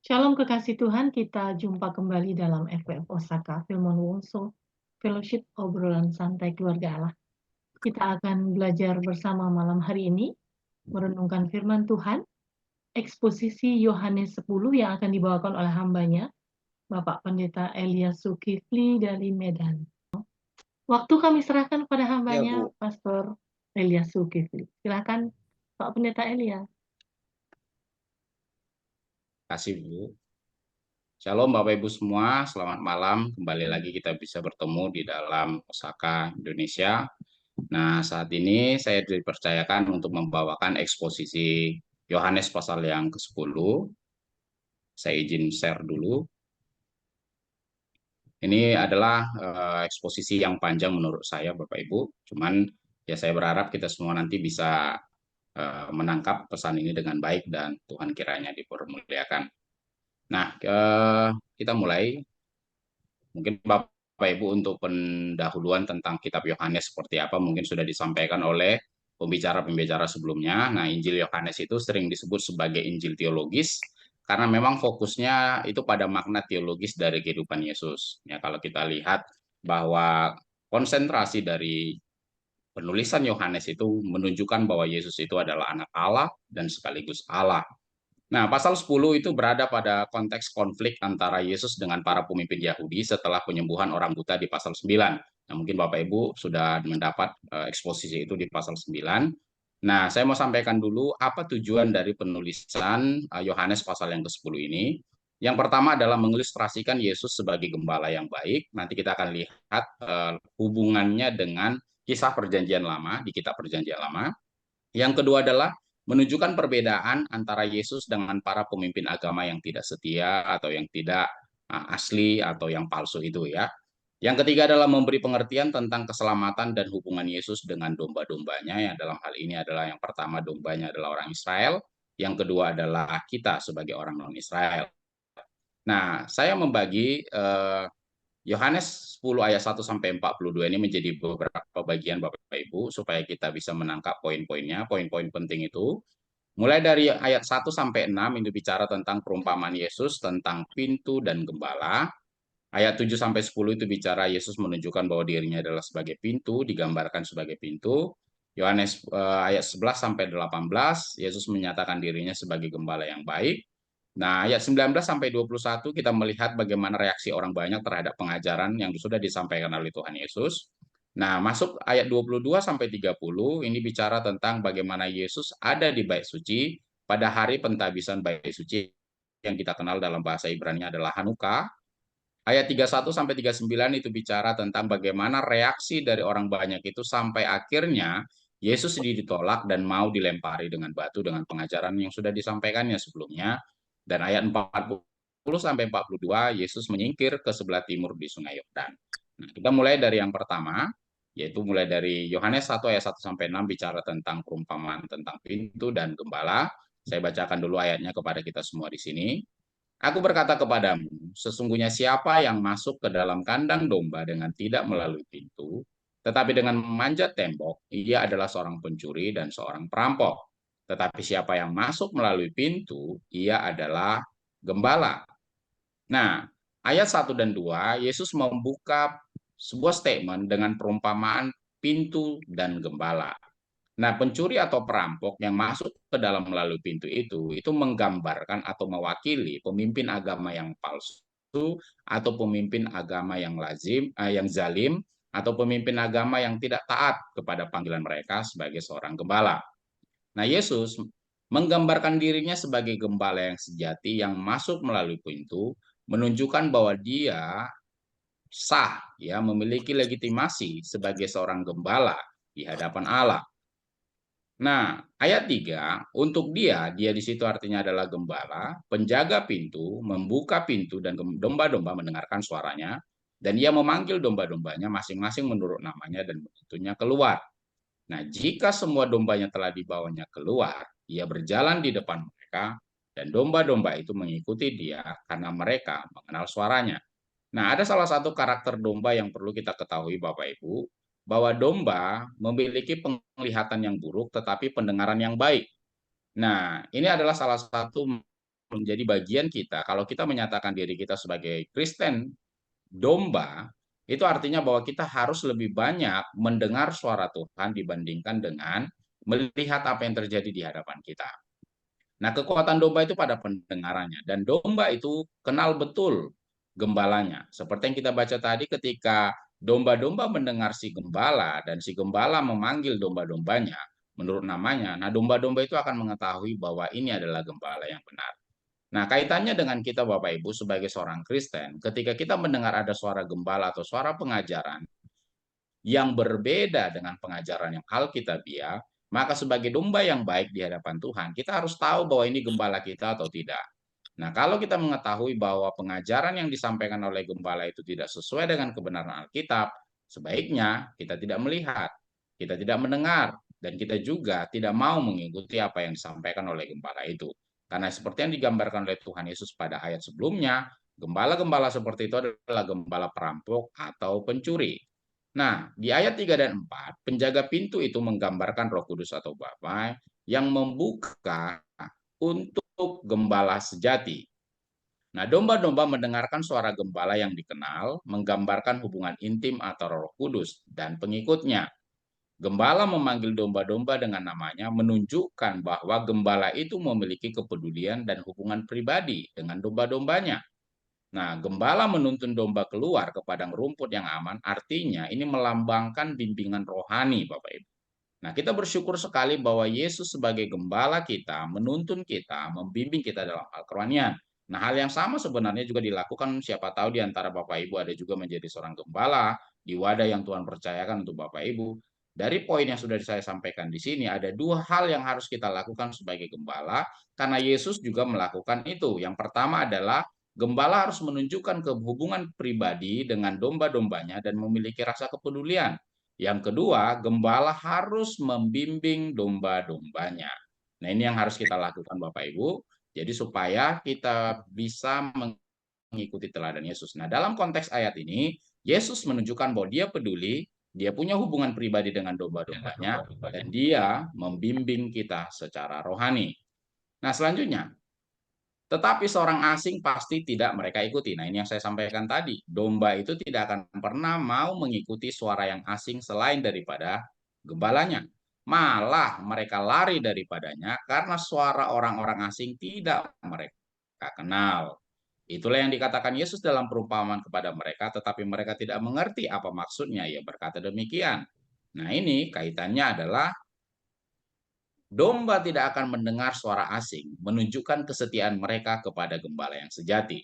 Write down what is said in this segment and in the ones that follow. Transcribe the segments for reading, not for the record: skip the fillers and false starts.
Shalom kekasih Tuhan, kita jumpa kembali dalam FWF Osaka Filmon Wongso Fellowship obrolan santai keluarga Allah. Kita akan belajar bersama malam hari ini, merenungkan firman Tuhan, eksposisi Yohanes 10 yang akan dibawakan oleh hambanya, Bapak Pendeta Elia Zulkifli dari Medan. Waktu kami serahkan pada Ya, hambanya, Bu. Pastor Elia Zulkifli. Silakan Pak Pendeta Elia. Kasih, Bu. Shalom Bapak Ibu semua, selamat malam. Kembali lagi kita bisa bertemu di dalam Osaka, Indonesia. Nah, saat ini saya dipercayakan untuk membawakan eksposisi Yohanes pasal yang ke-10. Saya izin share dulu. Ini adalah eksposisi yang panjang menurut saya, Bapak Ibu. Cuman ya saya berharap kita semua nanti bisa menangkap pesan ini dengan baik dan Tuhan kiranya dipermuliakan. Nah, kita mulai. Mungkin Bapak Ibu untuk pendahuluan tentang kitab Yohanes seperti apa mungkin sudah disampaikan oleh pembicara-pembicara sebelumnya. Nah, Injil Yohanes itu sering disebut sebagai Injil teologis karena memang fokusnya itu pada makna teologis dari kehidupan Yesus. Ya, kalau kita lihat bahwa konsentrasi dari penulisan Yohanes itu menunjukkan bahwa Yesus itu adalah anak Allah dan sekaligus Allah. Nah, pasal 10 itu berada pada konteks konflik antara Yesus dengan para pemimpin Yahudi setelah penyembuhan orang buta di pasal 9. Nah, mungkin Bapak Ibu sudah mendapat eksposisi itu di pasal 9. Nah, saya mau sampaikan dulu apa tujuan dari penulisan Yohanes pasal yang ke-10 ini. Yang pertama adalah mengilustrasikan Yesus sebagai gembala yang baik. Nanti kita akan lihat hubungannya dengan kisah perjanjian lama, di kitab perjanjian lama. Yang kedua adalah menunjukkan perbedaan antara Yesus dengan para pemimpin agama yang tidak setia atau yang tidak asli atau yang palsu itu ya. Yang ketiga adalah memberi pengertian tentang keselamatan dan hubungan Yesus dengan domba-dombanya, yang dalam hal ini adalah yang pertama dombanya adalah orang Israel, yang kedua adalah kita sebagai orang non-Israel. Nah, saya membagi Yohanes 10 ayat 1 sampai 42 ini menjadi beberapa bagian Bapak Ibu supaya kita bisa menangkap poin-poinnya, poin-poin penting itu. Mulai dari ayat 1 sampai 6 itu bicara tentang perumpamaan Yesus tentang pintu dan gembala. Ayat 7 sampai 10 itu bicara Yesus menunjukkan bahwa dirinya adalah sebagai pintu, digambarkan sebagai pintu. Yohanes ayat 11 sampai 18 Yesus menyatakan dirinya sebagai gembala yang baik. Nah, ayat 19 sampai 21 kita melihat bagaimana reaksi orang banyak terhadap pengajaran yang sudah disampaikan oleh Tuhan Yesus. Nah, masuk ayat 22 sampai 30 ini bicara tentang bagaimana Yesus ada di bait suci pada hari pentabisan bait suci yang kita kenal dalam bahasa Ibrani adalah Hanukkah. Ayat 31 sampai 39 itu bicara tentang bagaimana reaksi dari orang banyak itu sampai akhirnya Yesus ditolak dan mau dilempari dengan batu dengan pengajaran yang sudah disampaikannya sebelumnya. Dan ayat 40 sampai 42 Yesus menyingkir ke sebelah timur di Sungai Yordan. Nah, kita mulai dari yang pertama, yaitu mulai dari Yohanes 1 ayat 1 sampai 6 bicara tentang perumpamaan tentang pintu dan gembala. Saya bacakan dulu ayatnya kepada kita semua di sini. Aku berkata kepadamu, sesungguhnya siapa yang masuk ke dalam kandang domba dengan tidak melalui pintu, tetapi dengan memanjat tembok, ia adalah seorang pencuri dan seorang perampok. Tetapi siapa yang masuk melalui pintu, ia adalah gembala. Nah, ayat 1 dan 2, Yesus membuka sebuah statement dengan perumpamaan pintu dan gembala. Nah, pencuri atau perampok yang masuk ke dalam melalui pintu itu menggambarkan atau mewakili pemimpin agama yang palsu atau pemimpin agama yang yang zalim atau pemimpin agama yang tidak taat kepada panggilan mereka sebagai seorang gembala. Nah, Yesus menggambarkan dirinya sebagai gembala yang sejati yang masuk melalui pintu, menunjukkan bahwa dia sah ya memiliki legitimasi sebagai seorang gembala di hadapan Allah. Nah, ayat 3 untuk dia di situ artinya adalah gembala, penjaga pintu, membuka pintu dan domba-domba mendengarkan suaranya, dan ia memanggil domba-dombanya masing-masing menurut namanya dan tentunya keluar. Nah, jika semua dombanya telah dibawanya keluar, ia berjalan di depan mereka, dan domba-domba itu mengikuti dia karena mereka mengenal suaranya. Nah, ada salah satu karakter domba yang perlu kita ketahui Bapak Ibu, bahwa domba memiliki penglihatan yang buruk tetapi pendengaran yang baik. Nah, ini adalah salah satu menjadi bagian kita, kalau kita menyatakan diri kita sebagai Kristen domba, itu artinya bahwa kita harus lebih banyak mendengar suara Tuhan dibandingkan dengan melihat apa yang terjadi di hadapan kita. Nah, kekuatan domba itu pada pendengarannya, dan domba itu kenal betul gembalanya. Seperti yang kita baca tadi, ketika domba-domba mendengar si gembala dan si gembala memanggil domba-dombanya menurut namanya, nah domba-domba itu akan mengetahui bahwa ini adalah gembala yang benar. Nah, kaitannya dengan kita Bapak Ibu sebagai seorang Kristen, ketika kita mendengar ada suara gembala atau suara pengajaran yang berbeda dengan pengajaran yang alkitabiah, maka sebagai domba yang baik di hadapan Tuhan, kita harus tahu bahwa ini gembala kita atau tidak. Nah, kalau kita mengetahui bahwa pengajaran yang disampaikan oleh gembala itu tidak sesuai dengan kebenaran Alkitab, sebaiknya kita tidak melihat, kita tidak mendengar, dan kita juga tidak mau mengikuti apa yang disampaikan oleh gembala itu. Karena seperti yang digambarkan oleh Tuhan Yesus pada ayat sebelumnya, gembala-gembala seperti itu adalah gembala perampok atau pencuri. Nah, di ayat 3 dan 4, penjaga pintu itu menggambarkan Roh Kudus atau Bapa yang membuka untuk gembala sejati. Nah, domba-domba mendengarkan suara gembala yang dikenal, menggambarkan hubungan intim antara Roh Kudus dan pengikutnya. Gembala memanggil domba-domba dengan namanya, menunjukkan bahwa gembala itu memiliki kepedulian dan hubungan pribadi dengan domba-dombanya. Nah, gembala menuntun domba keluar ke padang rumput yang aman, artinya ini melambangkan bimbingan rohani, Bapak Ibu. Nah, kita bersyukur sekali bahwa Yesus sebagai gembala kita, menuntun kita, membimbing kita dalam hal kerohanian. Nah, hal yang sama sebenarnya juga dilakukan, siapa tahu di antara Bapak Ibu ada juga menjadi seorang gembala di wadah yang Tuhan percayakan untuk Bapak Ibu. Dari poin yang sudah saya sampaikan di sini, ada dua hal yang harus kita lakukan sebagai gembala, karena Yesus juga melakukan itu. Yang pertama adalah gembala harus menunjukkan hubungan pribadi dengan domba-dombanya dan memiliki rasa kepedulian. Yang kedua, gembala harus membimbing domba-dombanya. Nah, ini yang harus kita lakukan Bapak Ibu. Jadi supaya kita bisa mengikuti teladan Yesus. Nah, dalam konteks ayat ini, Yesus menunjukkan bahwa dia peduli, dia punya hubungan pribadi dengan domba-dombanya, dan dia membimbing kita secara rohani. Nah, selanjutnya, tetapi seorang asing pasti tidak mereka ikuti. Nah, ini yang saya sampaikan tadi. Domba itu tidak akan pernah mau mengikuti suara yang asing selain daripada gembalanya. Malah mereka lari daripadanya karena suara orang-orang asing tidak mereka kenal. Itulah yang dikatakan Yesus dalam perumpamaan kepada mereka, tetapi mereka tidak mengerti apa maksudnya. Ia berkata demikian. Nah, ini kaitannya adalah domba tidak akan mendengar suara asing, menunjukkan kesetiaan mereka kepada gembala yang sejati.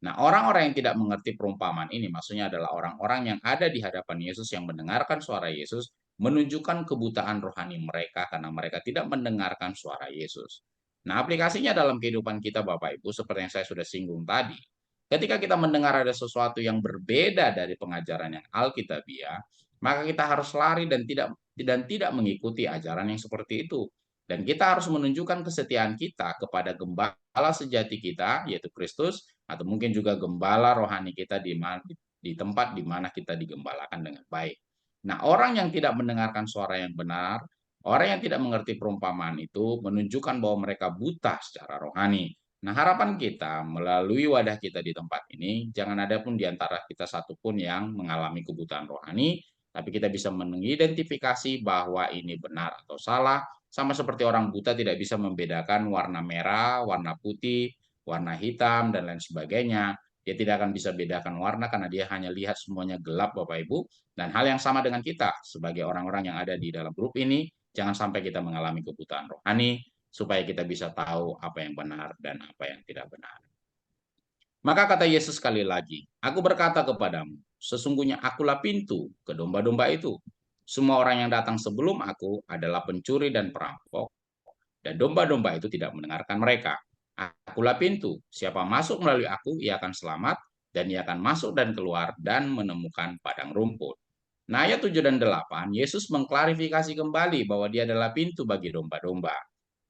Nah, orang-orang yang tidak mengerti perumpamaan ini, maksudnya adalah orang-orang yang ada di hadapan Yesus yang mendengarkan suara Yesus, menunjukkan kebutaan rohani mereka karena mereka tidak mendengarkan suara Yesus. Nah, aplikasinya dalam kehidupan kita Bapak Ibu, seperti yang saya sudah singgung tadi, ketika kita mendengar ada sesuatu yang berbeda dari pengajaran yang alkitabiah, maka kita harus lari dan tidak mengikuti ajaran yang seperti itu. Dan kita harus menunjukkan kesetiaan kita kepada gembala sejati kita, yaitu Kristus, atau mungkin juga gembala rohani kita di tempat di mana kita digembalakan dengan baik. Nah, orang yang tidak mendengarkan suara yang benar, orang yang tidak mengerti perumpamaan itu, menunjukkan bahwa mereka buta secara rohani. Nah, harapan kita melalui wadah kita di tempat ini, jangan ada pun di antara kita satupun yang mengalami kebutaan rohani, tapi kita bisa mengidentifikasi bahwa ini benar atau salah, sama seperti orang buta tidak bisa membedakan warna merah, warna putih, warna hitam, dan lain sebagainya. Dia tidak akan bisa bedakan warna karena dia hanya lihat semuanya gelap, Bapak Ibu. Dan hal yang sama dengan kita sebagai orang-orang yang ada di dalam grup ini, jangan sampai kita mengalami kebutaan rohani, supaya kita bisa tahu apa yang benar dan apa yang tidak benar. Maka kata Yesus sekali lagi, aku berkata kepadamu, sesungguhnya akulah pintu ke domba-domba itu. Semua orang yang datang sebelum aku adalah pencuri dan perampok, dan domba-domba itu tidak mendengarkan mereka. Akulah pintu, siapa masuk melalui aku, ia akan selamat, dan ia akan masuk dan keluar dan menemukan padang rumput. Nah, ayat 7 dan 8, Yesus mengklarifikasi kembali bahwa dia adalah pintu bagi domba-domba.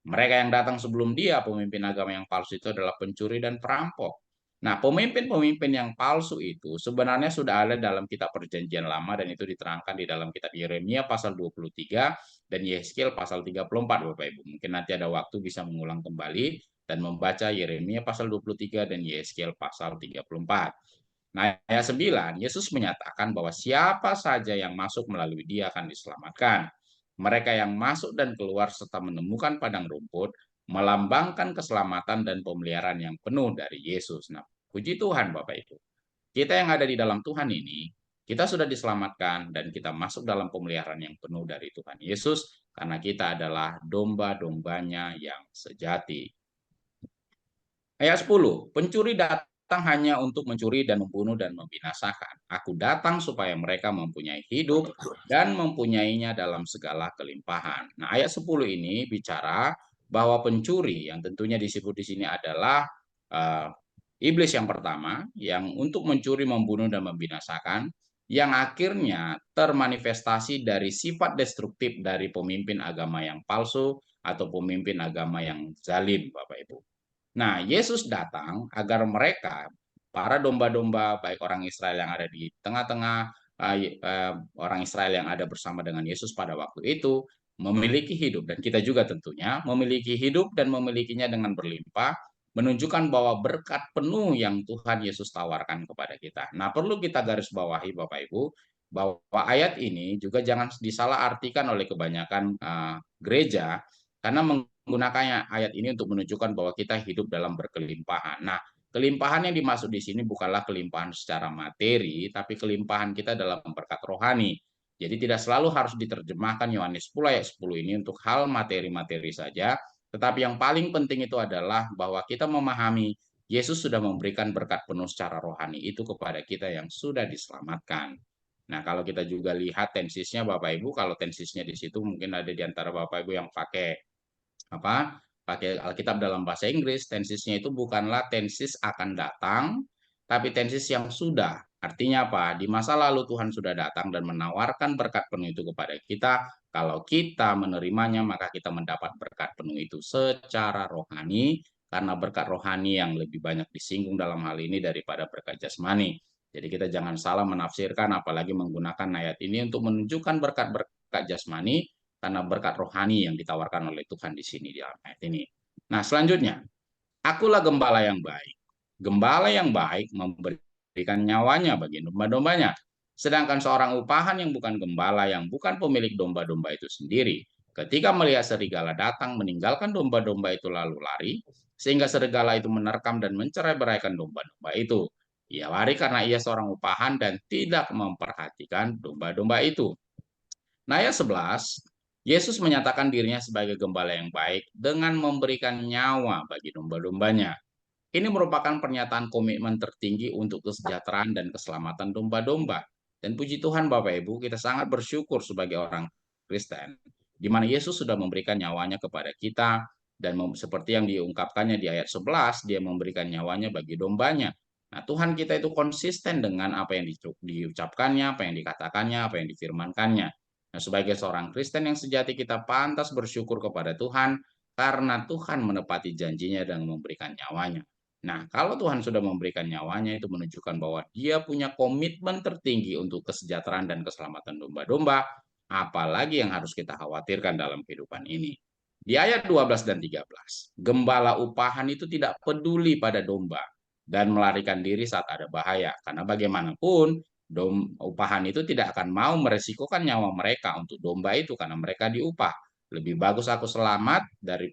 Mereka yang datang sebelum dia, pemimpin agama yang palsu itu adalah pencuri dan perampok. Nah, pemimpin-pemimpin yang palsu itu sebenarnya sudah ada dalam kitab Perjanjian Lama dan itu diterangkan di dalam kitab Yeremia pasal 23 dan Yehezkiel pasal 34, Bapak Ibu. Mungkin nanti ada waktu bisa mengulang kembali, dan membaca Yeremia pasal 23 dan Yeskel pasal 34. Nah, ayat 9, Yesus menyatakan bahwa siapa saja yang masuk melalui dia akan diselamatkan. Mereka yang masuk dan keluar serta menemukan padang rumput melambangkan keselamatan dan pemeliharaan yang penuh dari Yesus. Nah, puji Tuhan Bapak Ibu. Kita yang ada di dalam Tuhan ini, kita sudah diselamatkan dan kita masuk dalam pemeliharaan yang penuh dari Tuhan Yesus karena kita adalah domba-dombanya yang sejati. Ayat 10, pencuri datang hanya untuk mencuri dan membunuh dan membinasakan. Aku datang supaya mereka mempunyai hidup dan mempunyainya dalam segala kelimpahan. Nah, ayat 10 ini bicara bahwa pencuri yang tentunya disebut di sini adalah uh, iblis yang pertama yang untuk mencuri, membunuh dan membinasakan yang akhirnya termanifestasi dari sifat destruktif dari pemimpin agama yang palsu atau pemimpin agama yang zalim, Bapak Ibu. Nah, Yesus datang agar mereka, para domba-domba, baik orang Israel yang ada di tengah-tengah orang Israel yang ada bersama dengan Yesus pada waktu itu, memiliki hidup. Dan kita juga tentunya memiliki hidup dan memilikinya dengan berlimpah, menunjukkan bahwa berkat penuh yang Tuhan Yesus tawarkan kepada kita. Nah, perlu kita garis bawahi Bapak Ibu, bahwa ayat ini juga jangan disalahartikan oleh kebanyakan gereja, karena menggunakan ayat ini untuk menunjukkan bahwa kita hidup dalam berkelimpahan. Nah, kelimpahan yang dimaksud di sini bukanlah kelimpahan secara materi, tapi kelimpahan kita dalam berkat rohani. Jadi tidak selalu harus diterjemahkan Yohanes 10 ayat 10 ini untuk hal materi-materi saja, tetapi yang paling penting itu adalah bahwa kita memahami Yesus sudah memberikan berkat penuh secara rohani itu kepada kita yang sudah diselamatkan. Nah, kalau kita juga lihat tensisnya Bapak Ibu, kalau tensisnya di situ mungkin ada di antara Bapak Ibu yang pakai pakai Alkitab dalam bahasa Inggris, tensisnya itu bukanlah tensis akan datang, tapi tensis yang sudah. Artinya apa? Di masa lalu Tuhan sudah datang dan menawarkan berkat penuh itu kepada kita. Kalau kita menerimanya, maka kita mendapat berkat penuh itu secara rohani, karena berkat rohani yang lebih banyak disinggung dalam hal ini daripada berkat jasmani. Jadi kita jangan salah menafsirkan, apalagi menggunakan ayat ini untuk menunjukkan berkat-berkat jasmani, karena berkat rohani yang ditawarkan oleh Tuhan di sini di dalam ayat ini. Nah, selanjutnya, akulah gembala yang baik. Gembala yang baik memberikan nyawanya bagi domba-dombanya. Sedangkan seorang upahan yang bukan gembala, yang bukan pemilik domba-domba itu sendiri, ketika melihat serigala datang meninggalkan domba-domba itu lalu lari, sehingga serigala itu menerkam dan mencerai-beraikan domba-domba itu. Ia lari karena ia seorang upahan dan tidak memperhatikan domba-domba itu. Nah, ayat 11, Yesus menyatakan dirinya sebagai gembala yang baik dengan memberikan nyawa bagi domba-dombanya. Ini merupakan pernyataan komitmen tertinggi untuk kesejahteraan dan keselamatan domba-domba. Dan puji Tuhan Bapak Ibu, kita sangat bersyukur sebagai orang Kristen, di mana Yesus sudah memberikan nyawanya kepada kita, dan seperti yang diungkapkannya di ayat 11, dia memberikan nyawanya bagi dombanya. Nah, Tuhan kita itu konsisten dengan apa yang diucapkannya, apa yang dikatakannya, apa yang difirmankannya. Nah, sebagai seorang Kristen yang sejati, kita pantas bersyukur kepada Tuhan karena Tuhan menepati janjinya dan memberikan nyawanya. Nah, kalau Tuhan sudah memberikan nyawanya, itu menunjukkan bahwa dia punya komitmen tertinggi untuk kesejahteraan dan keselamatan domba-domba, apalagi yang harus kita khawatirkan dalam kehidupan ini. Di ayat 12 dan 13, gembala upahan itu tidak peduli pada domba dan melarikan diri saat ada bahaya, karena bagaimanapun upahan itu tidak akan mau meresikokan nyawa mereka untuk domba itu karena mereka diupah. Lebih bagus aku selamat dari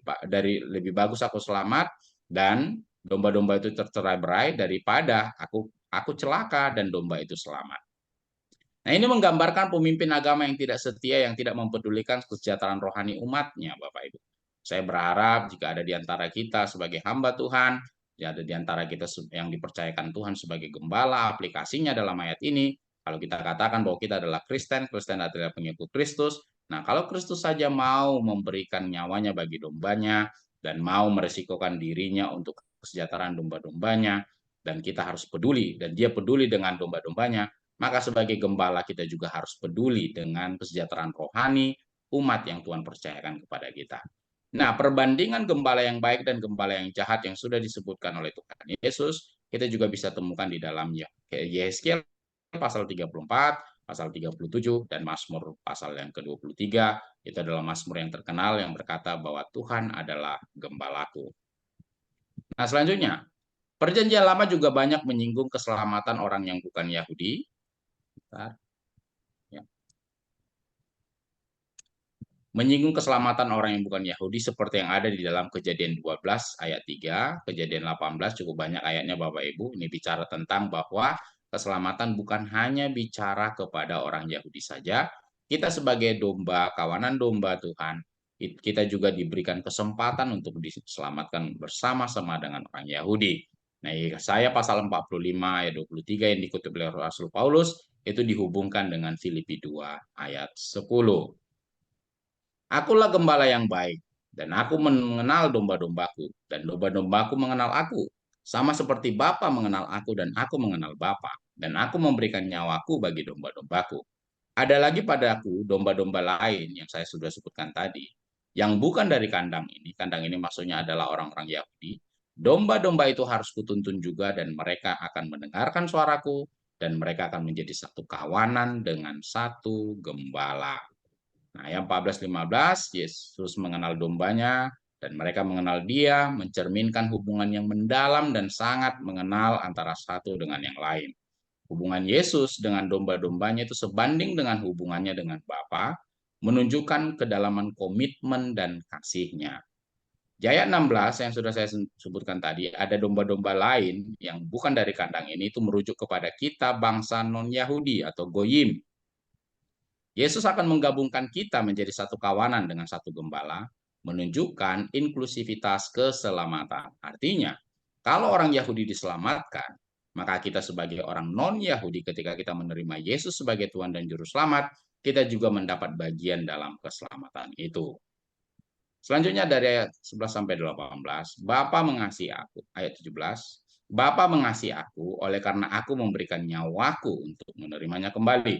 lebih bagus aku selamat dan domba-domba itu tercerai-berai daripada aku celaka dan domba itu selamat. Nah, ini menggambarkan pemimpin agama yang tidak setia, yang tidak mempedulikan kesejahteraan rohani umatnya, Bapak Ibu. Saya berharap jika ada di antara kita sebagai hamba Tuhan, ya ada di antara kita yang dipercayakan Tuhan sebagai gembala, aplikasinya dalam ayat ini, kalau kita katakan bahwa kita adalah Kristen, Kristen adalah pengikut Kristus, nah kalau Kristus saja mau memberikan nyawanya bagi dombanya, dan mau meresikokan dirinya untuk kesejahteraan domba-dombanya, dan kita harus peduli, dan dia peduli dengan domba-dombanya, maka sebagai gembala kita juga harus peduli dengan kesejahteraan rohani umat yang Tuhan percayakan kepada kita. Nah, perbandingan gembala yang baik dan gembala yang jahat yang sudah disebutkan oleh Tuhan Yesus, kita juga bisa temukan di dalam Yesaya pasal 34, pasal 37, dan Mazmur pasal yang ke-23. Itu adalah Mazmur yang terkenal yang berkata bahwa Tuhan adalah gembalaku. Nah, selanjutnya, Perjanjian Lama juga banyak menyinggung keselamatan orang yang bukan Yahudi. Bentar, ya. Menyinggung keselamatan orang yang bukan Yahudi seperti yang ada di dalam Kejadian 12 ayat 3, Kejadian 18 cukup banyak ayatnya Bapak Ibu. Ini bicara tentang bahwa keselamatan bukan hanya bicara kepada orang Yahudi saja. Kita sebagai domba, kawanan domba Tuhan, kita juga diberikan kesempatan untuk diselamatkan bersama-sama dengan orang Yahudi. Nah, saya pasal 45 ayat 23 yang dikutip oleh Rasul Paulus itu dihubungkan dengan Filipi 2 ayat 10. Akulah gembala yang baik, dan aku mengenal domba-dombaku, dan domba-dombaku mengenal aku. Sama seperti Bapa mengenal aku, dan aku mengenal Bapa, dan aku memberikan nyawaku bagi domba-dombaku. Ada lagi padaku domba-domba lain yang saya sudah sebutkan tadi, yang bukan dari kandang ini maksudnya adalah orang-orang Yahudi. Domba-domba itu harus kutuntun juga, dan mereka akan mendengarkan suaraku, dan mereka akan menjadi satu kawanan dengan satu gembala. Nah, ayat 14-15, Yesus mengenal dombanya dan mereka mengenal dia, mencerminkan hubungan yang mendalam dan sangat mengenal antara satu dengan yang lain. Hubungan Yesus dengan domba-dombanya itu sebanding dengan hubungannya dengan Bapa, menunjukkan kedalaman komitmen dan kasihnya. Di ayat 16 yang sudah saya sebutkan tadi, ada domba-domba lain yang bukan dari kandang ini, itu merujuk kepada kita bangsa non-Yahudi atau Goyim. Yesus akan menggabungkan kita menjadi satu kawanan dengan satu gembala, menunjukkan inklusivitas keselamatan. Artinya, kalau orang Yahudi diselamatkan, maka kita sebagai orang non-Yahudi ketika kita menerima Yesus sebagai Tuhan dan Juru Selamat, kita juga mendapat bagian dalam keselamatan itu. Selanjutnya dari ayat 11 sampai 18, Bapa mengasihi aku, ayat 17, Bapa mengasihi aku oleh karena aku memberikan nyawaku untuk menerimanya kembali.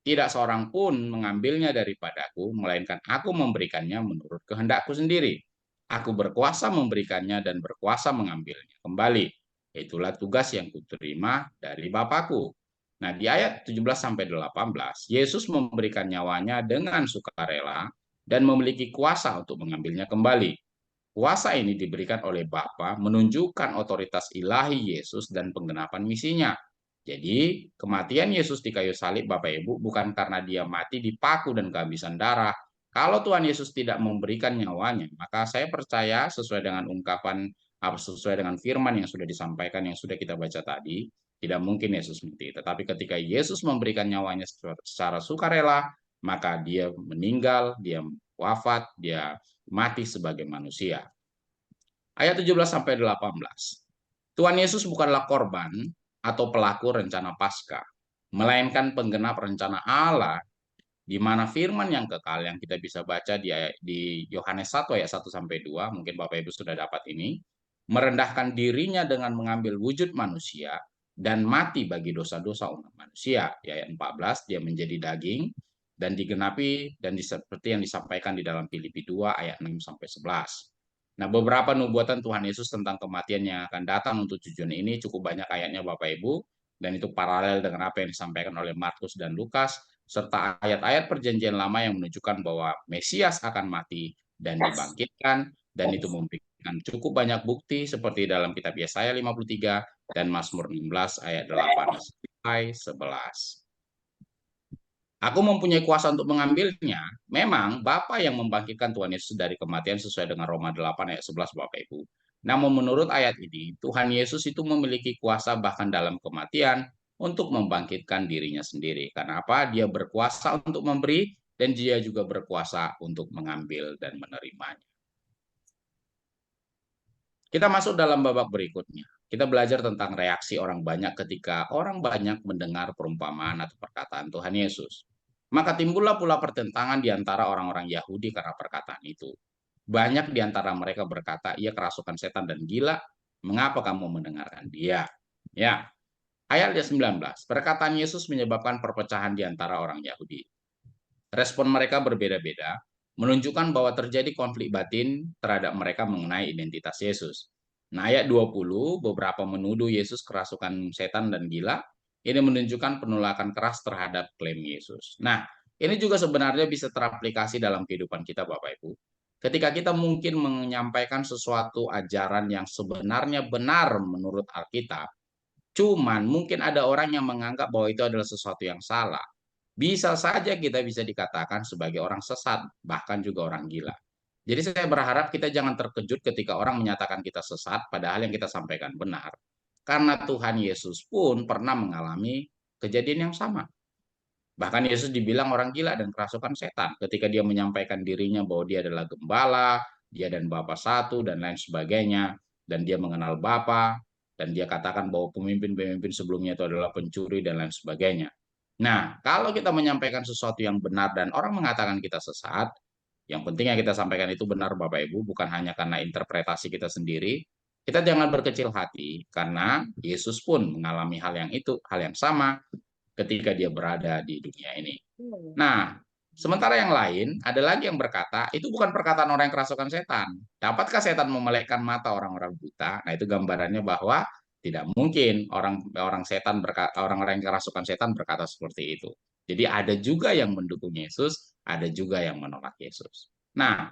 Tidak seorang pun mengambilnya daripadaku, melainkan aku memberikannya menurut kehendakku sendiri. Aku berkuasa memberikannya dan berkuasa mengambilnya kembali. Itulah tugas yang kuterima dari Bapakku. Nah, di ayat 17 sampai 18, Yesus memberikan nyawanya dengan sukarela dan memiliki kuasa untuk mengambilnya kembali. Kuasa ini diberikan oleh Bapa menunjukkan otoritas ilahi Yesus dan penggenapan misinya. Jadi, kematian Yesus di kayu salib, Bapak Ibu, bukan karena dia mati dipaku dan kehabisan darah. Kalau Tuhan Yesus tidak memberikan nyawanya, maka saya percaya sesuai dengan ungkapan, sesuai dengan firman yang sudah disampaikan, yang sudah kita baca tadi, tidak mungkin Yesus mati. Tetapi ketika Yesus memberikan nyawanya secara sukarela, maka dia meninggal, dia wafat, dia mati sebagai manusia. Ayat 17 sampai 18. Tuhan Yesus bukanlah korban atau pelaku rencana Paskah, melainkan penggenap rencana Allah di mana firman yang kekal yang kita bisa baca di Yohanes 1 ayat 1 sampai 2, mungkin Bapak Ibu sudah dapat ini, merendahkan dirinya dengan mengambil wujud manusia dan mati bagi dosa-dosa umat manusia. Di ayat 14 dia menjadi daging dan digenapi dan seperti yang disampaikan di dalam Filipi 2 ayat 6 sampai 11. Nah, beberapa nubuatan Tuhan Yesus tentang kematian yang akan datang untuk tujuan ini cukup banyak ayatnya Bapak Ibu, dan itu paralel dengan apa yang disampaikan oleh Markus dan Lukas, serta ayat-ayat perjanjian lama yang menunjukkan bahwa Mesias akan mati dan dibangkitkan, dan itu memberikan cukup banyak bukti seperti dalam kitab Yesaya 53 dan Mazmur 16 ayat 8 sampai 11. Aku mempunyai kuasa untuk mengambilnya. Memang Bapa yang membangkitkan Tuhan Yesus dari kematian sesuai dengan Roma 8 ayat 11 Bapak Ibu. Namun menurut ayat ini, Tuhan Yesus itu memiliki kuasa bahkan dalam kematian untuk membangkitkan dirinya sendiri. Karena apa? Dia berkuasa untuk memberi dan dia juga berkuasa untuk mengambil dan menerimanya. Kita masuk dalam babak berikutnya. Kita belajar tentang reaksi orang banyak ketika orang banyak mendengar perumpamaan atau perkataan Tuhan Yesus. Maka timbullah pula pertentangan di antara orang-orang Yahudi karena perkataan itu. Banyak di antara mereka berkata, ia kerasukan setan dan gila, mengapa kamu mendengarkan dia? Ya, ayat 19, perkataan Yesus menyebabkan perpecahan di antara orang Yahudi. Respon mereka berbeda-beda, menunjukkan bahwa terjadi konflik batin terhadap mereka mengenai identitas Yesus. Nah, ayat 20, beberapa menuduh Yesus kerasukan setan dan gila. Ini menunjukkan penolakan keras terhadap klaim Yesus. Nah, ini juga sebenarnya bisa teraplikasi dalam kehidupan kita, Bapak Ibu. ketika kita mungkin menyampaikan sesuatu ajaran yang sebenarnya benar menurut Alkitab, cuman mungkin ada orang yang menganggap bahwa itu adalah sesuatu yang salah. Bisa saja kita bisa dikatakan sebagai orang sesat, bahkan juga orang gila. Jadi saya berharap kita jangan terkejut ketika orang menyatakan kita sesat, padahal yang kita sampaikan benar. Karena Tuhan Yesus pun pernah mengalami kejadian yang sama. Bahkan Yesus dibilang orang gila dan kerasukan setan ketika dia menyampaikan dirinya bahwa dia adalah gembala, dia dan Bapa satu, dan lain sebagainya. Dan dia mengenal Bapa, dan dia katakan bahwa pemimpin-pemimpin sebelumnya itu adalah pencuri, dan lain sebagainya. Nah, kalau kita menyampaikan sesuatu yang benar dan orang mengatakan kita sesat, yang penting yang kita sampaikan itu benar Bapak Ibu, bukan hanya karena interpretasi kita sendiri. Kita jangan berkecil hati, karena Yesus pun mengalami hal yang itu, hal yang sama ketika dia berada di dunia ini. Nah, sementara yang lain, ada lagi yang berkata, itu bukan perkataan orang yang kerasukan setan. Dapatkah setan memelekkan mata orang-orang buta? Nah, itu gambarannya bahwa tidak mungkin orang setan berkata, orang-orang yang kerasukan setan berkata seperti itu. Jadi ada juga yang mendukung Yesus, ada juga yang menolak Yesus. Nah,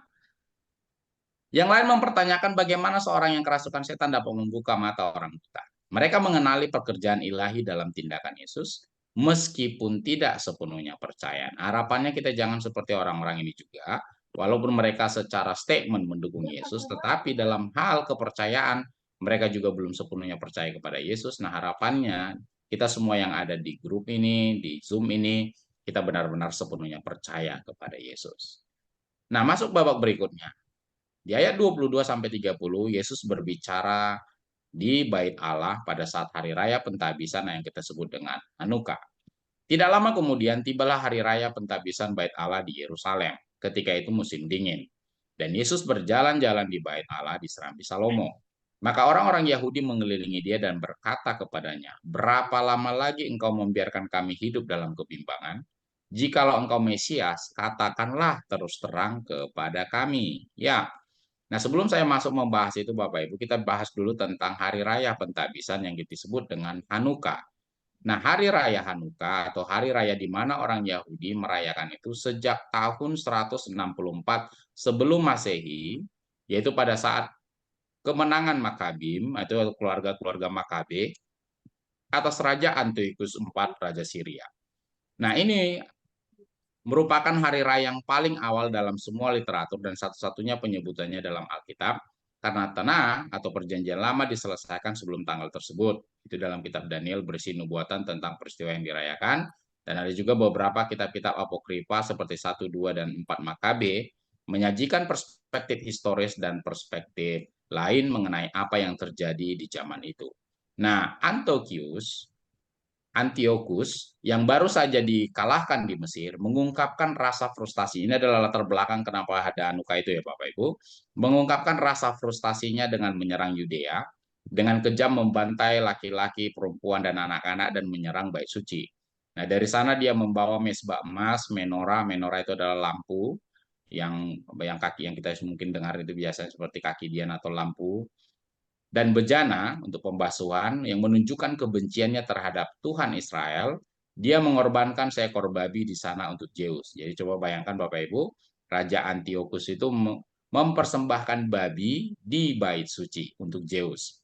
yang lain mempertanyakan bagaimana seorang yang kerasukan setan dapat membuka mata orang buta. Mereka mengenali pekerjaan ilahi dalam tindakan Yesus, meskipun tidak sepenuhnya percaya. Harapannya kita jangan seperti orang-orang ini juga, walaupun mereka secara statement mendukung Yesus, tetapi dalam hal kepercayaan, mereka juga belum sepenuhnya percaya kepada Yesus. Nah, harapannya kita semua yang ada di grup ini, di Zoom ini, kita benar-benar sepenuhnya percaya kepada Yesus. Nah, masuk babak berikutnya. Di ayat 22 sampai 30, Yesus berbicara di Bait Allah pada saat hari raya pentabisan yang kita sebut dengan Hanukkah. Tidak lama kemudian tibalah hari raya pentabisan Bait Allah di Yerusalem. Ketika itu musim dingin. Dan Yesus berjalan-jalan di Bait Allah di Serambi Salomo. Maka orang-orang Yahudi mengelilingi dia dan berkata kepadanya, "Berapa lama lagi engkau membiarkan kami hidup dalam kebimbangan? Jikalau engkau Mesias, katakanlah terus terang kepada kami." Ya, nah, sebelum saya masuk membahas itu, Bapak Ibu, kita bahas dulu tentang hari raya pentabisan yang disebut dengan Hanukkah. Nah, hari raya Hanukkah atau hari raya di mana orang Yahudi merayakan itu sejak tahun 164 sebelum Masehi, yaitu pada saat kemenangan Makabim atau keluarga-keluarga Makabe atas Raja Antiochus IV, Raja Syria. Nah, ini merupakan hari raya yang paling awal dalam semua literatur dan satu-satunya penyebutannya dalam Alkitab, karena Tanakh atau Perjanjian Lama diselesaikan sebelum tanggal tersebut. Itu dalam kitab Daniel berisi nubuatan tentang peristiwa yang dirayakan, dan ada juga beberapa kitab-kitab apokrifa seperti 1, 2, dan 4 Makabe menyajikan perspektif historis dan perspektif lain mengenai apa yang terjadi di zaman itu. Nah, Antiochus yang baru saja dikalahkan di Mesir mengungkapkan rasa frustasi. Ini adalah latar belakang kenapa ada Hanukkah itu ya Bapak Ibu. Mengungkapkan rasa frustasinya dengan menyerang Yudea, dengan kejam membantai laki-laki, perempuan, dan anak-anak dan menyerang bait suci. Nah, dari sana dia membawa mesbah emas, menorah. Menorah itu adalah lampu yang kaki yang kita mungkin dengar itu biasanya seperti kaki dian atau lampu, dan bejana untuk pembasuhan yang menunjukkan kebenciannya terhadap Tuhan Israel. Dia mengorbankan seekor babi di sana untuk Zeus. Jadi coba bayangkan Bapak Ibu, Raja Antiochus itu mempersembahkan babi di bait suci untuk Zeus.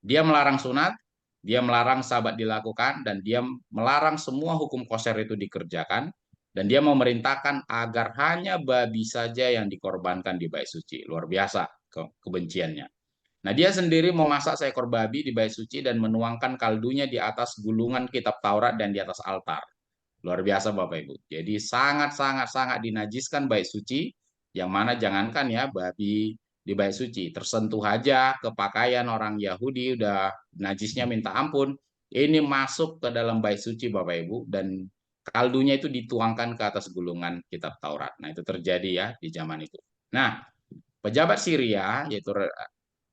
Dia melarang sunat, dia melarang sabat dilakukan, dan dia melarang semua hukum koser itu dikerjakan, dan dia memerintahkan agar hanya babi saja yang dikorbankan di bait suci. Luar biasa kebenciannya. Nah, dia sendiri memasak seekor babi di bait suci dan menuangkan kaldunya di atas gulungan kitab Taurat dan di atas altar. Luar biasa Bapak Ibu. Jadi sangat dinajiskan bait suci, yang mana jangankan ya babi di bait suci, tersentuh aja ke pakaian orang Yahudi udah najisnya minta ampun. Ini masuk ke dalam bait suci Bapak Ibu, dan kaldunya itu dituangkan ke atas gulungan kitab Taurat. Nah, itu terjadi ya di zaman itu. Nah, pejabat Syria yaitu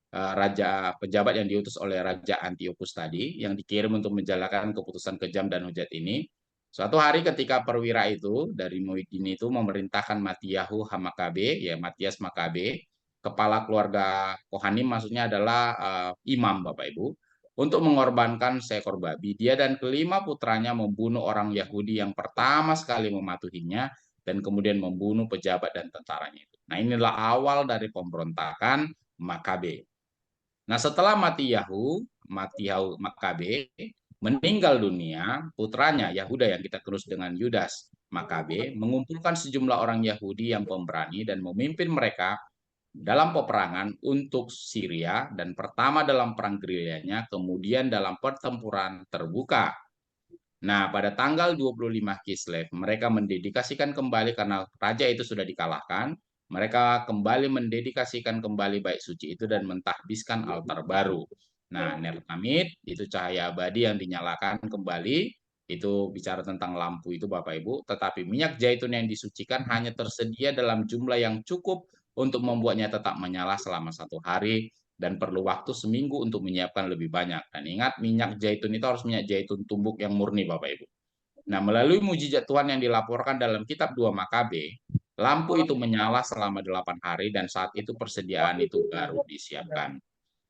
raja pejabat yang diutus oleh Raja Antiochus tadi, yang dikirim untuk menjalankan keputusan kejam dan hujat ini. Suatu hari ketika perwira itu dari Muidin itu memerintahkan Matiyahu Hamakabe, ya Matias Makabe, kepala keluarga Kohanim, maksudnya adalah imam Bapak Ibu, untuk mengorbankan seekor babi. Dia dan kelima putranya membunuh orang Yahudi yang pertama sekali mematuhinya, dan kemudian membunuh pejabat dan tentaranya itu. Nah, inilah awal dari pemberontakan Makabe. Nah, setelah mati Makabe meninggal dunia, putranya Yahuda yang kita terus dengan Yudas Makabe mengumpulkan sejumlah orang Yahudi yang pemberani dan memimpin mereka dalam peperangan untuk Syria dan pertama dalam perang gerilyanya, kemudian dalam pertempuran terbuka. Nah, pada tanggal 25 Kislev, mereka mendedikasikan kembali karena raja itu sudah dikalahkan. Mereka kembali mendedikasikan kembali bait suci itu dan mentahbiskan altar baru. Nah, nertamid itu cahaya abadi yang dinyalakan kembali. Itu bicara tentang lampu itu Bapak Ibu. Tetapi minyak zaitun yang disucikan hanya tersedia dalam jumlah yang cukup untuk membuatnya tetap menyala selama 1 hari dan perlu waktu seminggu untuk menyiapkan lebih banyak. Dan ingat, minyak zaitun itu harus minyak zaitun tumbuk yang murni, Bapak Ibu. Nah, melalui mujizat Tuhan yang dilaporkan dalam kitab 2 Makabe, lampu itu menyala selama 8 hari dan saat itu persediaan itu baru disiapkan.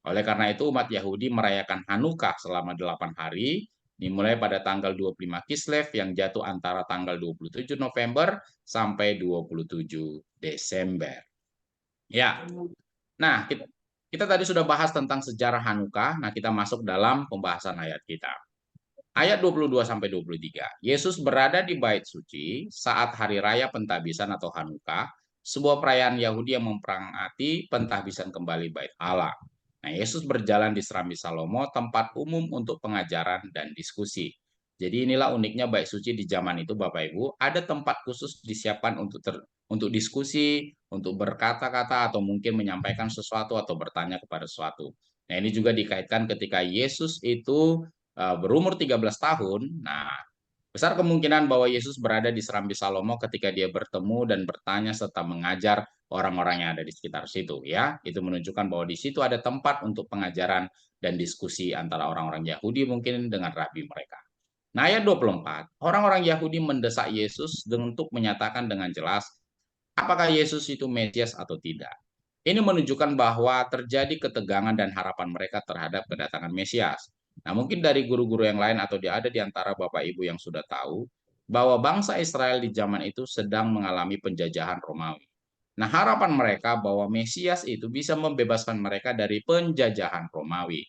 Oleh karena itu, umat Yahudi merayakan Hanukkah selama 8 hari, dimulai pada tanggal 25 Kislev yang jatuh antara tanggal 27 November sampai 27 Desember. Ya, nah, kita tadi sudah bahas tentang sejarah Hanukkah. Nah, kita masuk dalam pembahasan ayat kita. Ayat 22 sampai 23. Yesus berada di bait suci saat hari raya pentahbisan atau Hanukkah, sebuah perayaan Yahudi yang memperingati pentahbisan kembali bait Allah. Nah, Yesus berjalan di Serambi Salomo, tempat umum untuk pengajaran dan diskusi. Jadi inilah uniknya bait suci di zaman itu Bapak Ibu, ada tempat khusus disiapkan untuk diskusi, untuk berkata-kata atau mungkin menyampaikan sesuatu atau bertanya kepada sesuatu. Nah, ini juga dikaitkan ketika Yesus itu berumur 13 tahun. Nah, besar kemungkinan bahwa Yesus berada di Serambi Salomo ketika dia bertemu dan bertanya serta mengajar orang-orang yang ada di sekitar situ ya. Itu menunjukkan bahwa di situ ada tempat untuk pengajaran dan diskusi antara orang-orang Yahudi mungkin dengan rabi mereka. Nah, ayat 24, orang-orang Yahudi mendesak Yesus untuk menyatakan dengan jelas apakah Yesus itu Mesias atau tidak. Ini menunjukkan bahwa terjadi ketegangan dan harapan mereka terhadap kedatangan Mesias. Nah, mungkin dari guru-guru yang lain atau ada di antara Bapak Ibu yang sudah tahu bahwa bangsa Israel di zaman itu sedang mengalami penjajahan Romawi. Nah, harapan mereka bahwa Mesias itu bisa membebaskan mereka dari penjajahan Romawi.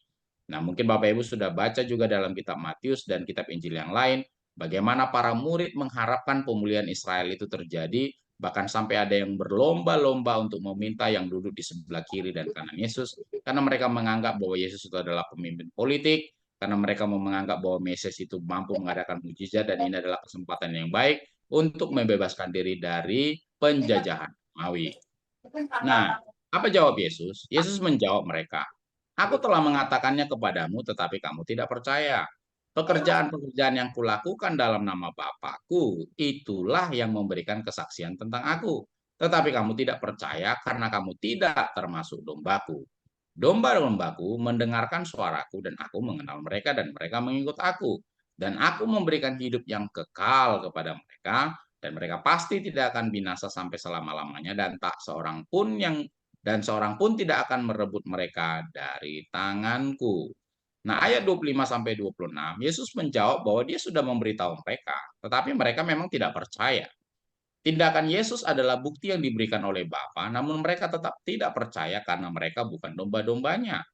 Nah, mungkin Bapak Ibu sudah baca juga dalam kitab Matius dan kitab Injil yang lain, bagaimana para murid mengharapkan pemulihan Israel itu terjadi, bahkan sampai ada yang berlomba-lomba untuk meminta yang duduk di sebelah kiri dan kanan Yesus, karena mereka menganggap bahwa Yesus itu adalah pemimpin politik, karena mereka menganggap bahwa Mesias itu mampu mengadakan mujizat, dan ini adalah kesempatan yang baik untuk membebaskan diri dari penjajahan Romawi. Nah, apa jawab Yesus? Yesus menjawab mereka, "Aku telah mengatakannya kepadamu, tetapi kamu tidak percaya. Pekerjaan-pekerjaan yang kulakukan dalam nama Bapakku, itulah yang memberikan kesaksian tentang aku. Tetapi kamu tidak percaya karena kamu tidak termasuk dombaku. Domba-dombaku mendengarkan suaraku dan aku mengenal mereka dan mereka mengikut aku. Dan aku memberikan hidup yang kekal kepada mereka dan mereka pasti tidak akan binasa sampai selama-lamanya dan seorang pun tidak akan merebut mereka dari tanganku." Nah, ayat 25 sampai 26, Yesus menjawab bahwa dia sudah memberitahu mereka, tetapi mereka memang tidak percaya. Tindakan Yesus adalah bukti yang diberikan oleh Bapa, namun mereka tetap tidak percaya karena mereka bukan domba-dombanya.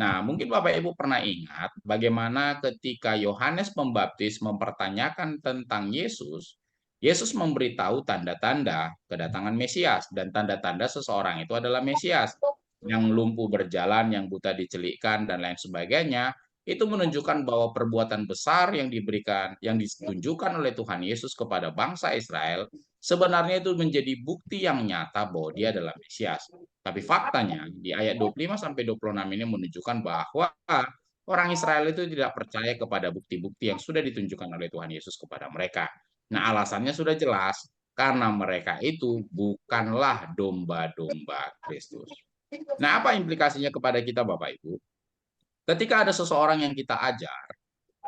Nah, mungkin Bapak Ibu pernah ingat bagaimana ketika Yohanes Pembaptis mempertanyakan tentang Yesus, Yesus memberitahu tanda-tanda kedatangan Mesias dan tanda-tanda seseorang itu adalah Mesias. Yang lumpuh berjalan, yang buta dicelikkan dan lain sebagainya, itu menunjukkan bahwa perbuatan besar yang ditunjukkan oleh Tuhan Yesus kepada bangsa Israel sebenarnya itu menjadi bukti yang nyata bahwa dia adalah Mesias. Tapi faktanya di ayat 25 sampai 26 ini menunjukkan bahwa orang Israel itu tidak percaya kepada bukti-bukti yang sudah ditunjukkan oleh Tuhan Yesus kepada mereka. Nah, alasannya sudah jelas, karena mereka itu bukanlah domba-domba Kristus. Nah, apa implikasinya kepada kita Bapak Ibu? Ketika ada seseorang yang kita ajar,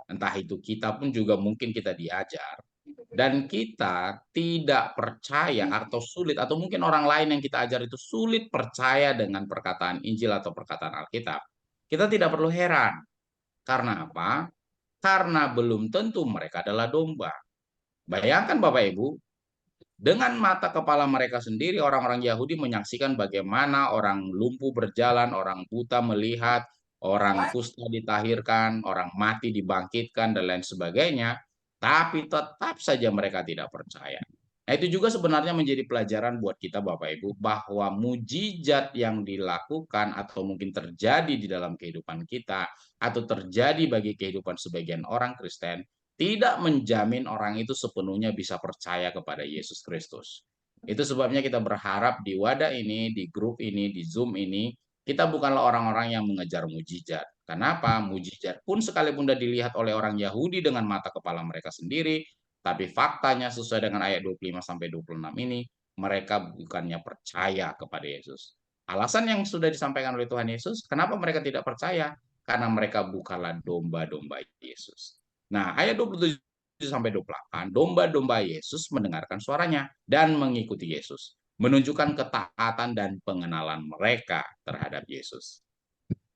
entah itu kita pun juga mungkin kita diajar, dan kita tidak percaya atau sulit, atau mungkin orang lain yang kita ajar itu sulit percaya dengan perkataan Injil atau perkataan Alkitab, kita tidak perlu heran. Karena apa? Karena belum tentu mereka adalah domba. Bayangkan Bapak Ibu, Dengan mata kepala mereka sendiri, orang-orang Yahudi menyaksikan bagaimana orang lumpuh berjalan, orang buta melihat, orang kusta ditahirkan, orang mati dibangkitkan, dan lain sebagainya. Tapi tetap saja mereka tidak percaya. Nah, itu juga sebenarnya menjadi pelajaran buat kita, Bapak Ibu, bahwa mujizat yang dilakukan atau mungkin terjadi di dalam kehidupan kita, atau terjadi bagi kehidupan sebagian orang Kristen, tidak menjamin orang itu sepenuhnya bisa percaya kepada Yesus Kristus. Itu sebabnya kita berharap di wadah ini, di grup ini, di Zoom ini, kita bukanlah orang-orang yang mengejar mujizat. Kenapa? Mujizat pun sekalipun sudah dilihat oleh orang Yahudi dengan mata kepala mereka sendiri, tapi faktanya sesuai dengan ayat 25 sampai 26 ini, mereka bukannya percaya kepada Yesus. Alasan yang sudah disampaikan oleh Tuhan Yesus, kenapa mereka tidak percaya? Karena mereka bukanlah domba-domba Yesus. Nah, ayat 27 sampai 28, domba-domba Yesus mendengarkan suaranya dan mengikuti Yesus, menunjukkan ketaatan dan pengenalan mereka terhadap Yesus.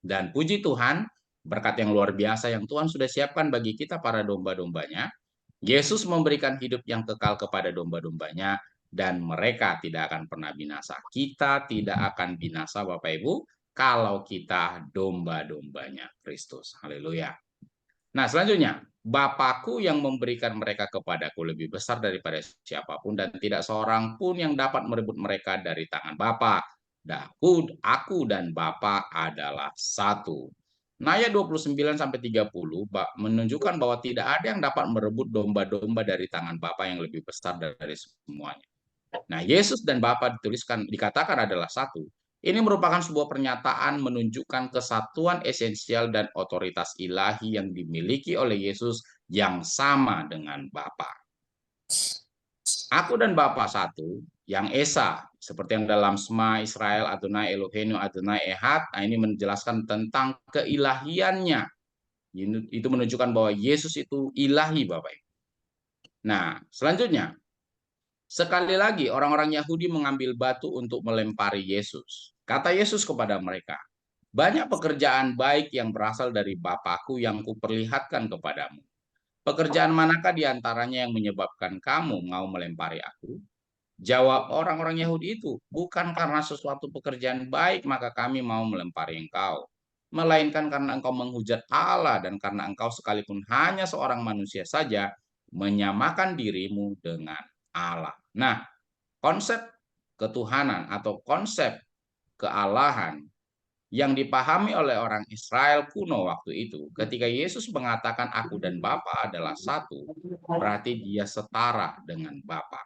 Dan puji Tuhan, berkat yang luar biasa yang Tuhan sudah siapkan bagi kita para domba-dombanya, Yesus memberikan hidup yang kekal kepada domba-dombanya, dan mereka tidak akan pernah binasa. Kita tidak akan binasa, Bapak Ibu, kalau kita domba-dombanya Kristus. Haleluya. Nah, selanjutnya, Bapakku yang memberikan mereka kepadaku lebih besar daripada siapapun, dan tidak seorang pun yang dapat merebut mereka dari tangan Bapa. Aku dan Bapa adalah satu. Nah, ayat 29 sampai 30 menunjukkan bahwa tidak ada yang dapat merebut domba-domba dari tangan Bapa yang lebih besar dari semuanya. Nah, Yesus dan Bapa dikatakan adalah satu. Ini merupakan sebuah pernyataan menunjukkan kesatuan esensial dan otoritas ilahi yang dimiliki oleh Yesus yang sama dengan Bapa. Aku dan Bapa satu, yang Esa, seperti yang dalam Shema Israel Adonai Eloheinu Adonai Ehad. Nah, ini menjelaskan tentang keilahiannya. Itu menunjukkan bahwa Yesus itu ilahi, Bapak. Nah, selanjutnya, sekali lagi orang-orang Yahudi mengambil batu untuk melempari Yesus. Kata Yesus kepada mereka, banyak pekerjaan baik yang berasal dari Bapakku yang kuperlihatkan kepadamu. Pekerjaan manakah di antaranya yang menyebabkan kamu mau melempari aku? Jawab orang-orang Yahudi itu, bukan karena sesuatu pekerjaan baik maka kami mau melempari engkau, melainkan karena engkau menghujat Allah dan karena engkau sekalipun hanya seorang manusia saja menyamakan dirimu dengan Allah. Nah, konsep ketuhanan atau konsep kealahan yang dipahami oleh orang Israel kuno waktu itu, ketika Yesus mengatakan aku dan Bapa adalah satu, berarti dia setara dengan Bapa.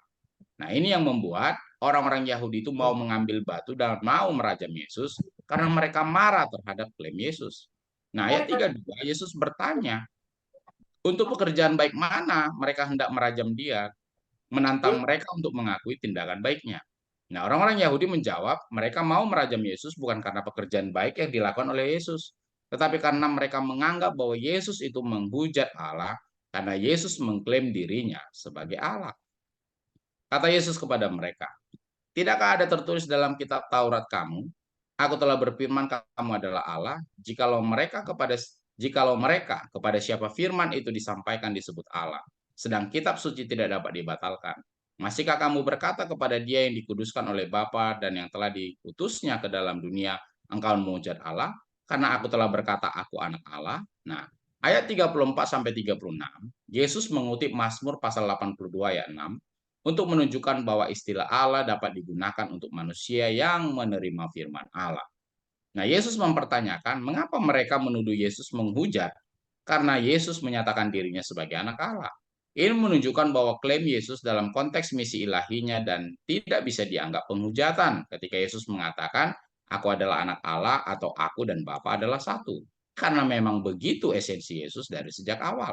Nah, ini yang membuat orang-orang Yahudi itu mau mengambil batu dan mau merajam Yesus karena mereka marah terhadap klaim Yesus. Nah, ayat 32, Yesus bertanya, untuk pekerjaan baik mana mereka hendak merajam dia, menantang mereka untuk mengakui tindakan baiknya. Nah, orang-orang Yahudi menjawab, mereka mau merajam Yesus bukan karena pekerjaan baik yang dilakukan oleh Yesus, tetapi karena mereka menganggap bahwa Yesus itu menghujat Allah karena Yesus mengklaim dirinya sebagai Allah. Kata Yesus kepada mereka, tidakkah ada tertulis dalam kitab Taurat kamu, aku telah berfirman kamu adalah Allah, jikalau mereka kepada siapa firman itu disampaikan disebut Allah, sedang kitab suci tidak dapat dibatalkan. Masihkah kamu berkata kepada dia yang dikuduskan oleh Bapa dan yang telah diutusnya ke dalam dunia, engkau menghujat Allah, karena aku telah berkata aku anak Allah? Nah, ayat 34 sampai 36, Yesus mengutip Mazmur pasal 82 ayat 6 untuk menunjukkan bahwa istilah Allah dapat digunakan untuk manusia yang menerima firman Allah. Nah, Yesus mempertanyakan mengapa mereka menuduh Yesus menghujat karena Yesus menyatakan dirinya sebagai anak Allah. Ini menunjukkan bahwa klaim Yesus dalam konteks misi ilahinya dan tidak bisa dianggap penghujatan ketika Yesus mengatakan, aku adalah anak Allah atau aku dan Bapa adalah satu. Karena memang begitu esensi Yesus dari sejak awal.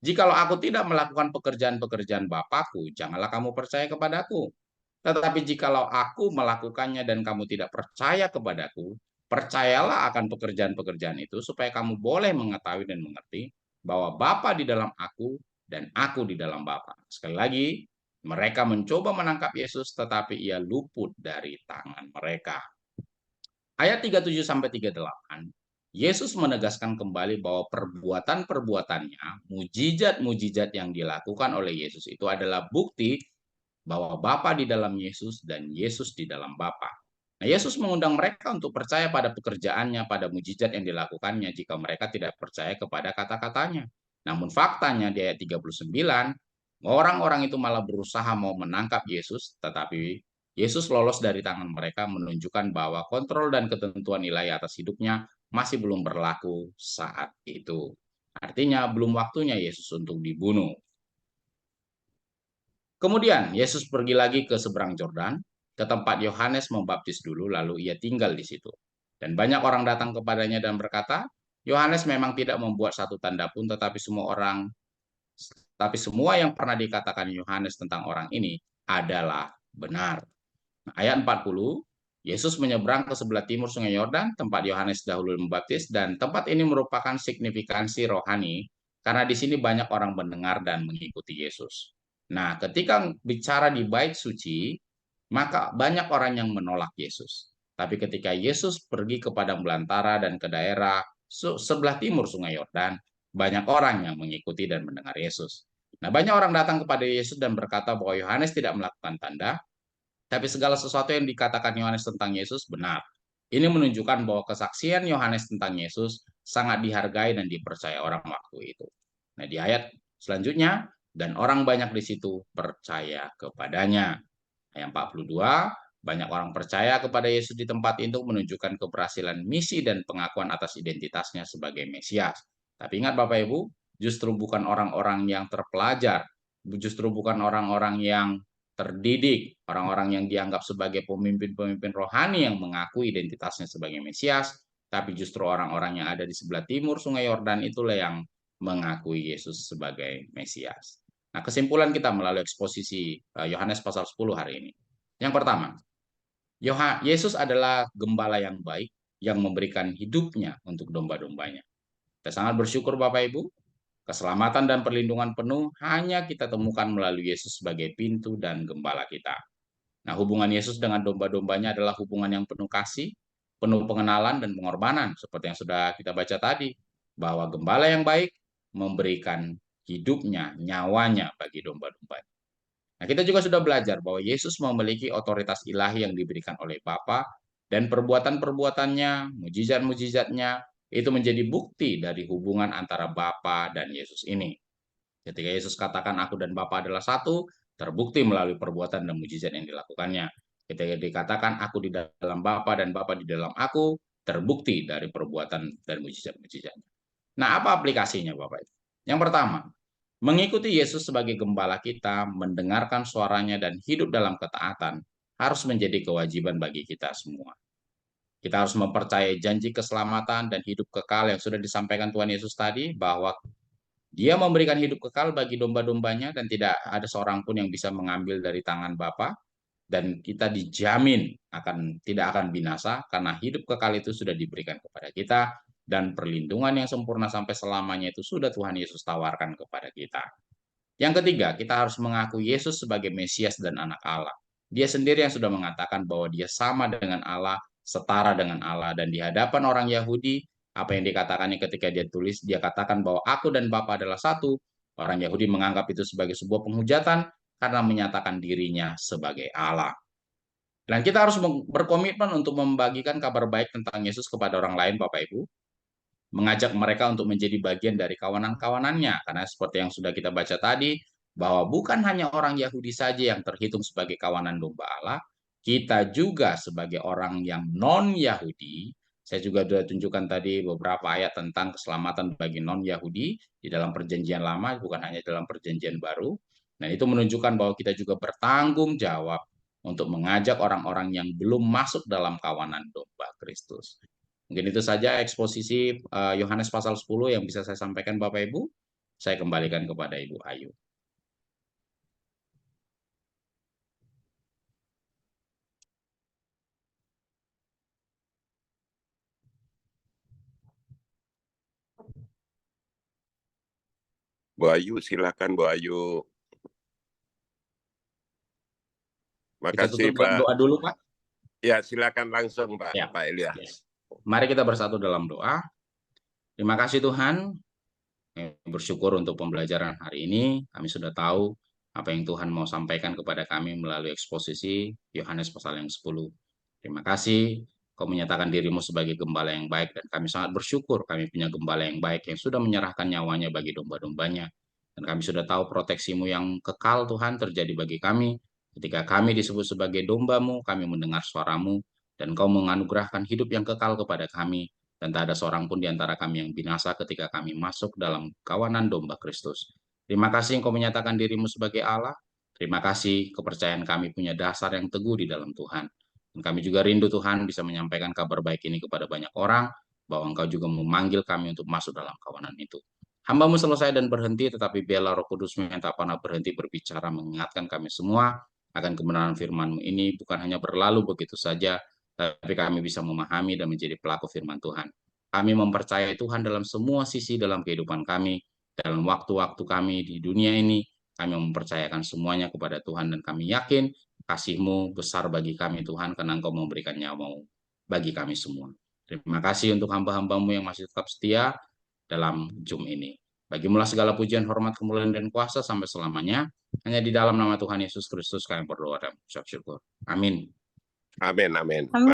Jikalau aku tidak melakukan pekerjaan-pekerjaan Bapakku, janganlah kamu percaya kepadaku. Tetapi jikalau aku melakukannya dan kamu tidak percaya kepadaku, percayalah akan pekerjaan-pekerjaan itu supaya kamu boleh mengetahui dan mengerti bahwa Bapa di dalam aku dan aku di dalam Bapa. Sekali lagi, mereka mencoba menangkap Yesus tetapi ia luput dari tangan mereka. Ayat 37 sampai 38, Yesus menegaskan kembali bahwa perbuatan-perbuatannya, mujizat-mujizat yang dilakukan oleh Yesus itu adalah bukti bahwa Bapa di dalam Yesus dan Yesus di dalam Bapa. Nah, Yesus mengundang mereka untuk percaya pada pekerjaannya, pada mujizat yang dilakukannya jika mereka tidak percaya kepada kata-katanya. Namun faktanya di ayat 39, orang-orang itu malah berusaha mau menangkap Yesus, tetapi Yesus lolos dari tangan mereka menunjukkan bahwa kontrol dan ketentuan ilahi atas hidupnya masih belum berlaku saat itu. Artinya belum waktunya Yesus untuk dibunuh. Kemudian Yesus pergi lagi ke seberang Yordan, ke tempat Yohanes membaptis dulu, lalu ia tinggal di situ. Dan banyak orang datang kepadanya dan berkata, Yohanes memang tidak membuat satu tanda pun, tapi semua yang pernah dikatakan Yohanes tentang orang ini adalah benar. Nah, ayat 40, Yesus menyeberang ke sebelah timur Sungai Yordan, tempat Yohanes dahulu membaptis, dan tempat ini merupakan signifikansi rohani, karena di sini banyak orang mendengar dan mengikuti Yesus. Nah, ketika bicara di bait suci, maka banyak orang yang menolak Yesus. Tapi ketika Yesus pergi ke padang belantara dan ke daerah sebelah timur Sungai Yordan, banyak orang yang mengikuti dan mendengar Yesus. Nah, banyak orang datang kepada Yesus dan berkata bahwa Yohanes tidak melakukan tanda, tapi segala sesuatu yang dikatakan Yohanes tentang Yesus benar. Ini menunjukkan bahwa kesaksian Yohanes tentang Yesus sangat dihargai dan dipercaya orang waktu itu. Nah, di ayat selanjutnya, dan orang banyak di situ percaya kepadanya. Ayat 42, banyak orang percaya kepada Yesus di tempat itu menunjukkan keberhasilan misi dan pengakuan atas identitasnya sebagai Mesias. Tapi ingat Bapak Ibu, justru bukan orang-orang yang terpelajar, justru bukan orang-orang yang terdidik, orang-orang yang dianggap sebagai pemimpin-pemimpin rohani yang mengaku identitasnya sebagai Mesias, tapi justru orang-orang yang ada di sebelah timur Sungai Yordan itulah yang mengakui Yesus sebagai Mesias. Nah, kesimpulan kita melalui eksposisi Yohanes pasal 10 hari ini. Yang pertama, Yesus adalah gembala yang baik yang memberikan hidupnya untuk domba-dombanya. Kita sangat bersyukur Bapak Ibu, keselamatan dan perlindungan penuh hanya kita temukan melalui Yesus sebagai pintu dan gembala kita. Nah, hubungan Yesus dengan domba-dombanya adalah hubungan yang penuh kasih, penuh pengenalan dan pengorbanan, seperti yang sudah kita baca tadi, bahwa gembala yang baik memberikan hidupnya, nyawanya bagi domba-dombanya. Nah, kita juga sudah belajar bahwa Yesus memiliki otoritas ilahi yang diberikan oleh Bapa, dan perbuatan-perbuatannya, mujizat-mujizatnya, itu menjadi bukti dari hubungan antara Bapa dan Yesus ini. Ketika Yesus katakan aku dan Bapa adalah satu, terbukti melalui perbuatan dan mujizat yang dilakukannya. Ketika dikatakan aku di dalam Bapa dan Bapa di dalam aku, terbukti dari perbuatan dan mujizat-mujizatnya. Nah, apa aplikasinya Bapak? Yang pertama, mengikuti Yesus sebagai gembala kita, mendengarkan suaranya dan hidup dalam ketaatan harus menjadi kewajiban bagi kita semua. Kita harus mempercayai janji keselamatan dan hidup kekal yang sudah disampaikan Tuhan Yesus tadi, bahwa Dia memberikan hidup kekal bagi domba-dombanya dan tidak ada seorang pun yang bisa mengambil dari tangan Bapa, dan kita dijamin tidak akan binasa karena hidup kekal itu sudah diberikan kepada kita, dan perlindungan yang sempurna sampai selamanya itu sudah Tuhan Yesus tawarkan kepada kita. Yang ketiga, kita harus mengakui Yesus sebagai Mesias dan anak Allah. Dia sendiri yang sudah mengatakan bahwa dia sama dengan Allah, setara dengan Allah, dan di hadapan orang Yahudi, apa yang dikatakannya ketika dia tulis, dia katakan bahwa aku dan Bapa adalah satu. Orang Yahudi menganggap itu sebagai sebuah penghujatan karena menyatakan dirinya sebagai Allah. Dan kita harus berkomitmen untuk membagikan kabar baik tentang Yesus kepada orang lain, Bapak Ibu, mengajak mereka untuk menjadi bagian dari kawanan-kawanannya. Karena seperti yang sudah kita baca tadi, bahwa bukan hanya orang Yahudi saja yang terhitung sebagai kawanan domba Allah, kita juga sebagai orang yang non-Yahudi. Saya juga sudah tunjukkan tadi beberapa ayat tentang keselamatan bagi non-Yahudi di dalam perjanjian lama, bukan hanya dalam perjanjian baru. Nah, itu menunjukkan bahwa kita juga bertanggung jawab untuk mengajak orang-orang yang belum masuk dalam kawanan domba Kristus. Mungkin itu saja eksposisi Yohanes pasal 10 yang bisa saya sampaikan Bapak Ibu. Saya kembalikan kepada Ibu Ayu. Bu Ayu, silakan Bu Ayu. Kita Makasih tutup Pak. doa dulu Pak. Ya, silakan langsung Pak, Ya. Pak Elias. Ya. Mari kita bersatu dalam doa. Terima kasih Tuhan. Bersyukur untuk pembelajaran hari ini. Kami sudah tahu apa yang Tuhan mau sampaikan kepada kami melalui eksposisi Yohanes pasal yang 10. Terima kasih, Kau menyatakan dirimu sebagai gembala yang baik, dan kami sangat bersyukur kami punya gembala yang baik yang sudah menyerahkan nyawanya bagi domba-dombanya. Dan kami sudah tahu proteksimu yang kekal Tuhan terjadi bagi kami. Ketika kami disebut sebagai dombamu, kami mendengar suaramu, dan Kau menganugerahkan hidup yang kekal kepada kami. Dan tak ada seorang pun di antara kami yang binasa ketika kami masuk dalam kawanan domba Kristus. Terima kasih Engkau menyatakan dirimu sebagai Allah. Terima kasih kepercayaan kami punya dasar yang teguh di dalam Tuhan. Dan kami juga rindu Tuhan bisa menyampaikan kabar baik ini kepada banyak orang, bahwa Engkau juga memanggil kami untuk masuk dalam kawanan itu. Hamba-Mu selesai dan berhenti, tetapi biarlah Roh Kudus-Mu yang tak pernah berhenti berbicara mengingatkan kami semua akan kebenaran firman-Mu ini bukan hanya berlalu begitu saja, tapi kami bisa memahami dan menjadi pelaku firman Tuhan. Kami mempercayai Tuhan dalam semua sisi dalam kehidupan kami, dalam waktu-waktu kami di dunia ini. Kami mempercayakan semuanya kepada Tuhan, dan kami yakin kasih-Mu besar bagi kami Tuhan, karena Engkau memberikan nyawa-Mu bagi kami semua. Terima kasih untuk hamba-hamba-Mu yang masih tetap setia dalam Zoom ini. Bagimulah segala pujian, hormat, kemuliaan, dan kuasa sampai selamanya. Hanya di dalam nama Tuhan Yesus Kristus kami berdoa dan mengucap syukur. Amin. Amin, amin.